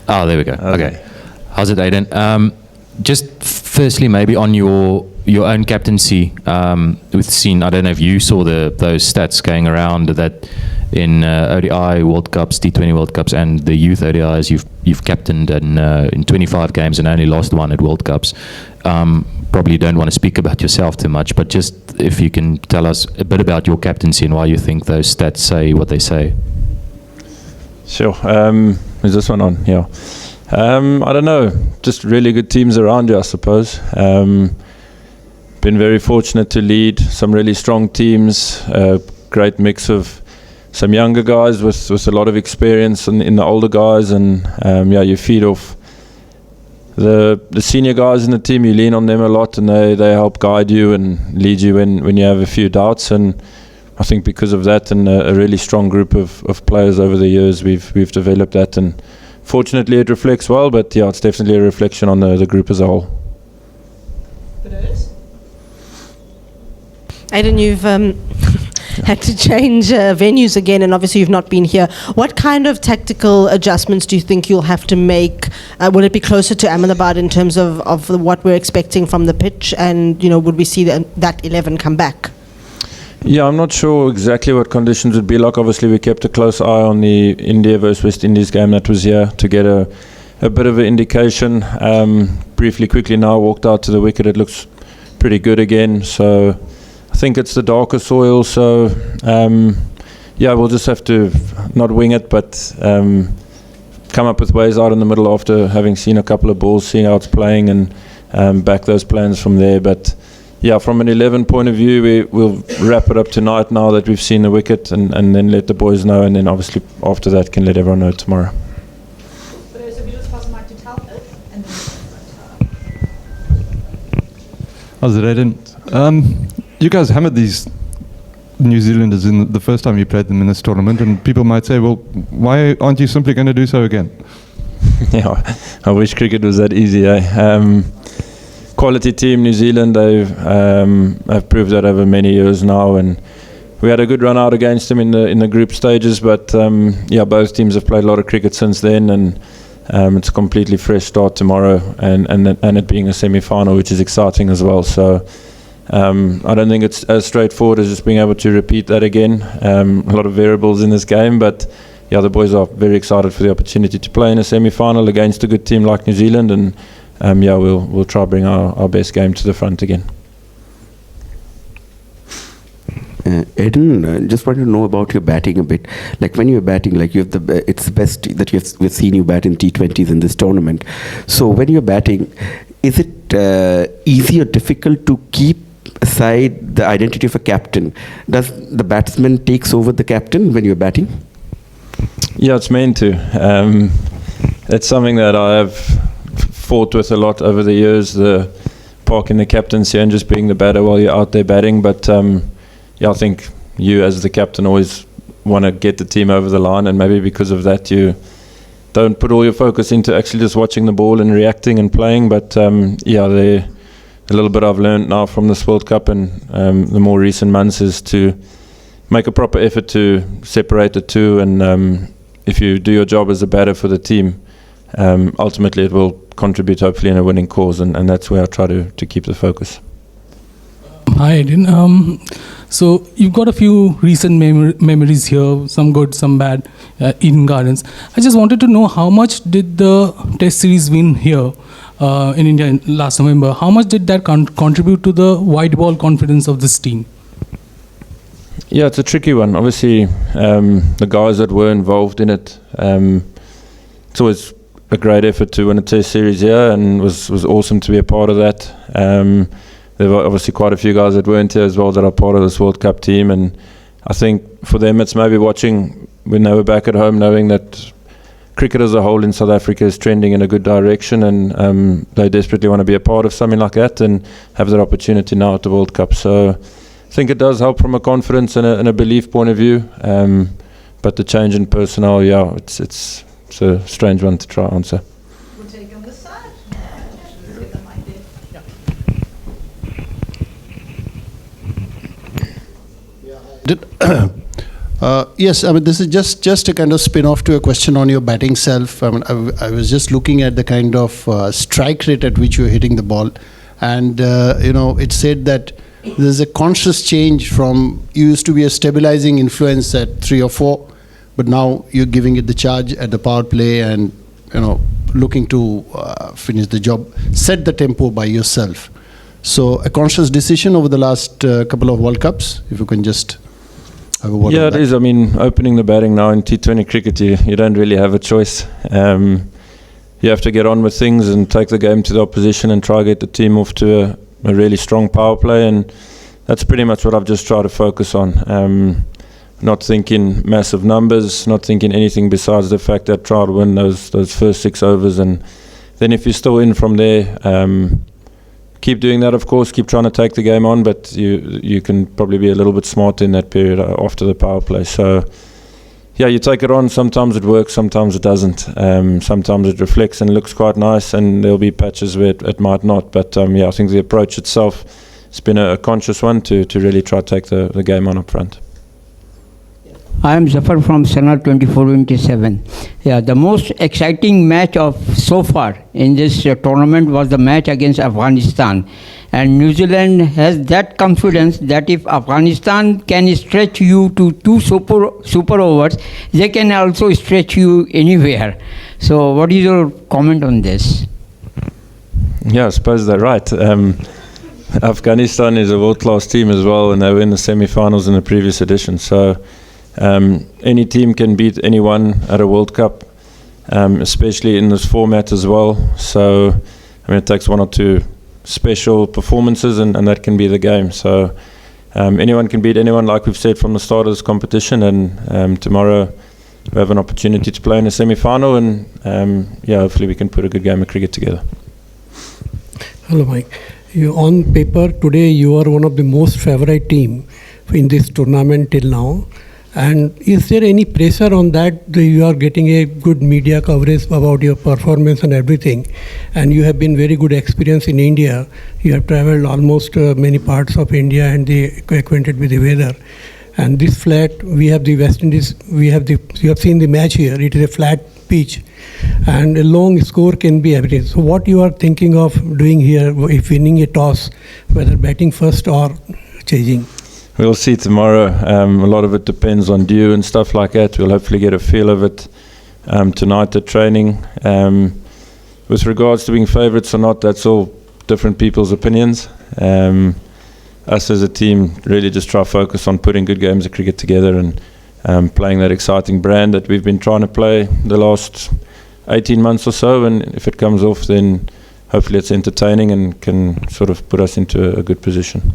Oh, there we go. Okay. How's it, Aiden? Just firstly, maybe on your own captaincy, we've seen, I don't know if you saw those stats going around that in ODI World Cups, T20 World Cups, and the youth ODIs, you've captained in 25 games and only lost one at World Cups. Probably don't want to speak about yourself too much, but just if you can tell us a bit about your captaincy and why you think those stats say what they say. Sure. Is this one on? Yeah. I don't know. Just really good teams around you, I suppose. Been very fortunate to lead some really strong teams. Great mix of some younger guys with a lot of experience in the older guys, and you feed off the senior guys in the team. You lean on them a lot, and they help guide you and lead you when you have a few doubts. And I think because of that and a really strong group of players over the years, we've developed that, and fortunately it reflects well. But yeah, it's definitely a reflection on the group as a whole. Aiden, you've had to change venues again, and obviously you've not been here. What kind of tactical adjustments do you think you'll have to make? Will it be closer to Ahmedabad in terms of what we're expecting from the pitch, and would we see that 11 come back? Yeah, I'm not sure exactly what conditions would be like. Obviously, we kept a close eye on the India versus West Indies game that was here to get a bit of an indication. Quickly now, walked out to the wicket. It looks pretty good again. So I think it's the darker soil. So we'll just have to not wing it, but come up with ways out in the middle after having seen a couple of balls, seeing how it's playing, and back those plans from there. But yeah, from an 11 point of view, we'll wrap it up tonight now that we've seen the wicket, and then let the boys know, and then obviously after that can let everyone know tomorrow. How's it, Aiden? You guys hammered these New Zealanders in the first time you played them in this tournament, and people might say, well, why aren't you simply going to do so again? Yeah, I wish cricket was that easy, eh? Quality team, New Zealand. They've have proved that over many years now, and we had a good run out against them in the group stages. But both teams have played a lot of cricket since then, and it's a completely fresh start tomorrow, and it being a semi-final, which is exciting as well. So I don't think it's as straightforward as just being able to repeat that again. A lot of variables in this game, but yeah, the boys are very excited for the opportunity to play in a semi-final against a good team like New Zealand, and we'll try to bring our best game to the front again. Aiden, just want to know about your batting a bit. Like when you're batting, like you have it's the best that we've seen you bat in T20s in this tournament. So when you're batting, is it easy or difficult to keep aside the identity of a captain? Does the batsman takes over the captain when you're batting? Yeah, it's meant to. It's something that I have fought with a lot over the years, the parking the captaincy and just being the batter while you're out there batting. But I think you as the captain always want to get the team over the line, and maybe because of that you don't put all your focus into actually just watching the ball and reacting and playing. But a little bit I've learned now from this World Cup and the more recent months is to make a proper effort to separate the two, and if you do your job as a batter for the team, ultimately it will contribute hopefully in a winning cause, and that's where I try to keep the focus. Hi, Aiden. So you've got a few recent memories here, some good, some bad, Eden Gardens. I just wanted to know how much did the Test series win here in India last November? How much did that contribute to the white ball confidence of this team? Yeah, it's a tricky one. Obviously, the guys that were involved in it, it's always a great effort to win a Test series here, and was awesome to be a part of that. There were obviously quite a few guys that weren't here as well that are part of this World Cup team, and I think for them it's maybe watching when they were back at home, knowing that cricket as a whole in South Africa is trending in a good direction, and they desperately want to be a part of something like that and have that opportunity now at the World Cup. So I think it does help from a confidence and a belief point of view, but the change in personnel, it's a strange one to try to answer. We'll take on this side. Yes, I mean, this is just a kind of spin-off to a question on your batting self. I mean, I was just looking at the kind of strike rate at which you're hitting the ball. And, it said that there's a conscious change from, you used to be a stabilizing influence at 3 or 4, but now you're giving it the charge at the power play and, looking to finish the job, set the tempo by yourself. So a conscious decision over the last couple of World Cups, if you can just have a word on Yeah, that. it is. I mean, opening the batting now in T20 cricket, you don't really have a choice. You have to get on with things and take the game to the opposition and try to get the team off to a really strong power play, and that's pretty much what I've just tried to focus on. Not thinking massive numbers, not thinking anything besides the fact that try to win those first 6 overs, and then if you're still in from there, keep doing that, of course, keep trying to take the game on, but you can probably be a little bit smarter in that period after the power play. So yeah, you take it on. Sometimes it works, sometimes it doesn't. Sometimes it reflects and looks quite nice, and there'll be patches where it might not. But yeah, I think the approach itself has been a conscious one to really try to take the game on up front. I am Zafar from Sana 24/27. Yeah, the most exciting match of so far in this tournament was the match against Afghanistan. And New Zealand has that confidence that if Afghanistan can stretch you to 2 super overs, they can also stretch you anywhere. So what is your comment on this? Yeah, I suppose they're right. Afghanistan is a world-class team as well, and they were in the semi-finals in the previous edition. So any team can beat anyone at a World Cup, especially in this format as well. So, I mean, it takes 1 or 2 special performances, and that can be the game. So, anyone can beat anyone, like we've said from the start of this competition. And tomorrow we have an opportunity to play in a semi-final, and yeah, hopefully we can put a good game of cricket together. Hello, Mike. On paper, today you are one of the most favorite team in this tournament till now. And is there any pressure on that you are getting a good media coverage about your performance and everything? And you have been very good experience in India. You have traveled almost many parts of India and acquainted with the weather. And this flat, we have the West Indies, you have seen the match here. It is a flat pitch and a long score can be everything. So what you are thinking of doing here, if winning a toss, whether batting first or chasing? We'll see tomorrow. A lot of it depends on dew and stuff like that. We'll hopefully get a feel of it tonight at training. With regards to being favourites or not, that's all different people's opinions. Us as a team really just try to focus on putting good games of cricket together and playing that exciting brand that we've been trying to play the last 18 months or so. And if it comes off, then hopefully it's entertaining and can sort of put us into a good position.